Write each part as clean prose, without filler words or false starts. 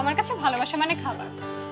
আমার কাছে ভালোবাসা মানে খাবার,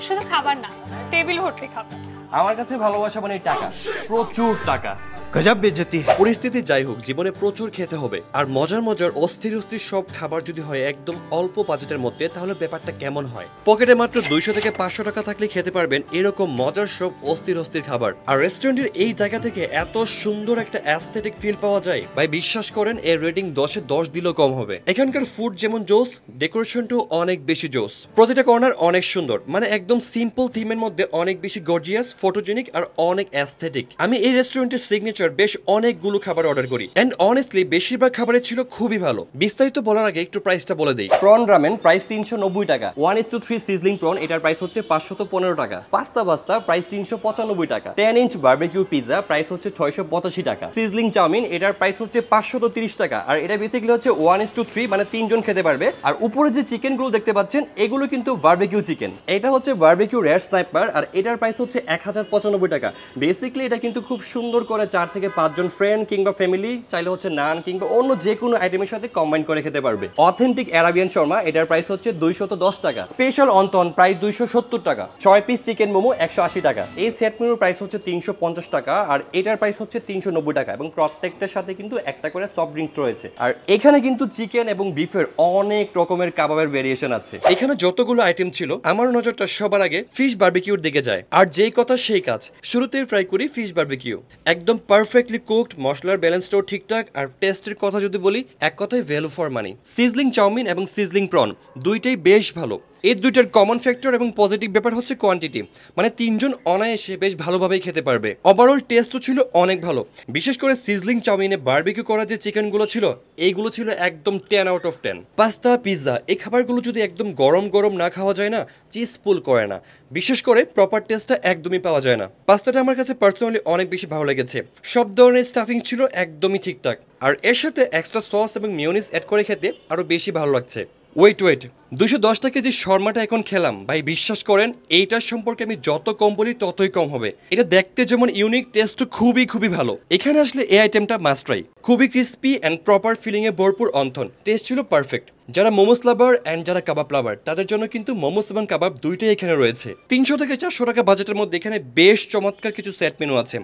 শুধু খাবার না, টেবিল ভর্তি খাবার। আমার কাছে ভালোবাসা মানে টাকা, প্রচুর টাকা। गजब बेइज्जती है। পরিস্থিতি যাই হোক, জীবনে প্রচুর খেতে হবে, আর মজার মজার অস্থির অস্থির সব খাবার যদি হয় একদম অল্প বাজেটের মধ্যে, তাহলে ব্যাপারটা কেমন হয়? পকেটে মাত্র 200 থেকে 500 টাকা থাকলে খেতে পারবেন এরকম মজার সব অস্থির অস্থির খাবার। আর রেস্টুরেন্টের এই জায়গা থেকে এত সুন্দর একটা অ্যাস্থেটিক ফিল পাওয়া যায়, ভাই বিশ্বাস করেন এর রেটিং 10-এ 10 দিলেও কম হবে। এখানকার ফুড যেমন জোস, ডেকোরেশনটাও অনেক বেশি জোস। প্রতিটা কর্নার অনেক সুন্দর, মানে একদম সিম্পল থিমের মধ্যে অনেক বেশি গর্জিয়াস, ফটোজেনিক আর অনেক অ্যাস্থেটিক। আমি এই রেস্টুরেন্টের সিগনেচার বেশ অনেকগুলো খাবার অর্ডার করি, এন্ড অনেস্টলি বেশিরভাগ খাবারে ছিল খুবই ভালো। বিস্তারিত বলার আগে একটু প্রাইসটা বলে দেই। প্রন রামেন প্রাইস 390 টাকা, 1:3 সিজলিং প্রন এটার প্রাইস হচ্ছে 515 টাকা। পাস্তা প্রাইস 395 টাকা। 10 ইঞ্চ বারবিকিউ পিৎজা প্রাইস হচ্ছে 685 টাকা। সিজলিং চাউমিন এটার প্রাইস হচ্ছে 530 টাকা, আর এটা বেসিক্যালি হচ্ছে 1:3, মানে 3 জন খেতে পারবে। আর উপরে যে চিকেন গুলো দেখতে পাচ্ছেন এগুলো কিন্তু বারবিকিউ চিকেন। এটা হচ্ছে বারবিকিউ রেড স্নাইপার, আর এটার প্রাইস হচ্ছে 1095 টাকা। বেসিক্যালি এটা কিন্তু খুব সুন্দর করে 4 থেকে 5 জন ফ্রেন্ড কিংবা ফ্যামিলি চাইলে হচ্ছে নান কিংবা অন্য যে কোনো আইটেমের সাথে কম্বাইন করে খেতে পারবে। অথেন্টিক আরাবিয়ান শর্মা এটার প্রাইস হচ্ছে 210 টাকা। স্পেশাল অন্তন প্রাইস 270 টাকা। 6 পিস চিকেন মোমো 180 টাকা। এই সেট মেনুর প্রাইস হচ্ছে 350 টাকা, আর এটার প্রাইস হচ্ছে 390 টাকা, এবং প্রত্যেকটার সাথে কিন্তু একটা করে সফট ড্রিঙ্কস রয়েছে। আর এখানে কিন্তু চিকেন এবং বিফের অনেক রকমের কাবাবের ভেরিয়েশন আছে। এখানে যতগুলো আইটেম ছিল আমার নজরটা সবার আগে ফিশ বারবিকিউর দিকে যায়, আর যেই কথা সেই কাজ। শুরুতেই ফ্রাই করি ফিশ বারবিকিউ, একদম পারফেক্টলি কুকড, মশলার ব্যালেন্সটাও ঠিকঠাক, আর টেস্টের কথা যদি বলি এক কথায় value for money. Sizzling chow mein এবং সিজলিং প্রন দুইটাই বেশ ভালো। এই দুইটার কমন ফ্যাক্টর এবং পজিটিভ ব্যাপার হচ্ছে কোয়ান্টিটি, মানে 3 জন অনায়াসে বেশ ভালোভাবেই খেতে পারবে। ওভারঅল টেস্টও ছিল অনেক ভালো। বিশেষ করে সিজলিং চাউমিনে বারবিকিউ করা যে চিকেনগুলো ছিল এইগুলো ছিল একদম 10 আউট অফ 10। পাস্তা, পিৎজা এই খাবারগুলো যদি একদম গরম গরম না খাওয়া যায় না, চিজ পুল করে না। বিশেষ করে প্রপার টেস্টটা একদমই পাওয়া যায় না। পাস্তাটা আমার কাছে পার্সোনালি অনেক বেশি ভালো লেগেছে। সব ধরনের স্টাফিং ছিল একদমই ঠিকঠাক, আর এর সাথে এক্সট্রা সস এবং মিওনিজ অ্যাড করে খেতে আরো বেশি ভালো লাগছে। ওয়েট 210 টাকা যে শর্মাটা এখন খেলাম, ভাই বিশ্বাস করেন এইটার সম্পর্কে আমি যত কম বলি ততই কম হবে। এটা দেখতে যেমন ইউনিক, টেস্ট খুবই খুবই ভালো। এখানে আসলে এই আইটেমটা মাস্ট ট্রাই। খুবই ক্রিস্পি অ্যান্ড প্রপার ফিলিং এ ভরপুর অন্থন, টেস্ট ছিল পারফেক্ট। যারা মোমোস লাভার অ্যান্ড যারা কাবাব লাভার তাদের জন্য কিন্তু মোমোস এবং কাবাব দুইটাই এখানে রয়েছে। 300 থেকে 400 টাকা বাজেটের মধ্যে এখানে বেশ চমৎকার কিছু সেট মেনু আছে।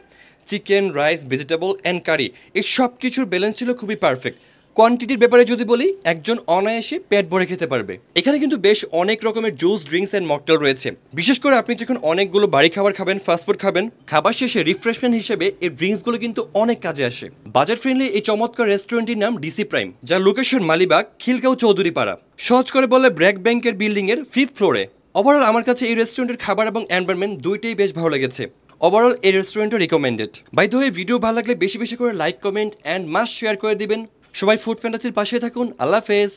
Chicken, rice, vegetable and curry, এই সব কিছুর ব্যালেন্স ছিল খুবই পারফেক্ট। কোয়ান্টিটির ব্যাপারে যদি বলি, একজন অনায়াসে পেট ভরে খেতে পারবে। এখানে কিন্তু বেশ অনেক রকমের জুস, ড্রিঙ্কস এন্ড মকটেল রয়েছে। বিশেষ করে আপনি যখন অনেকগুলো বাড়ি খাবার খাবেন, ফাস্টফুড খাবেন, খাবার শেষে রিফ্রেশমেন্ট হিসেবে এই ড্রিঙ্কসগুলো কিন্তু অনেক কাজে আসে। বাজেট ফ্রেন্ডলি এই চমৎকার রেস্টুরেন্টের নাম ডিসি প্রাইম, যার লোকেশন মালিবাগ, খিলগাঁও, চৌধুরী পাড়া। সহজ করে বলে ব্র্যাক ব্যাংকের বিল্ডিং এর 5th ফ্লোরে। ওভারঅল আমার কাছে এই রেস্টুরেন্টের খাবার এবং এনভায়রনমেন্ট দুইটাই বেশ ভালো লেগেছে। ওভারঅল এই রেস্টুরেন্টও recommended. By the way, video ভালো লাগলে বেশি বেশি করে like, comment and must share করে দিবেন। সবাই ফুড ফ্যান্টাসির পাশে থাকুন। আল্লাহ হাফেজ।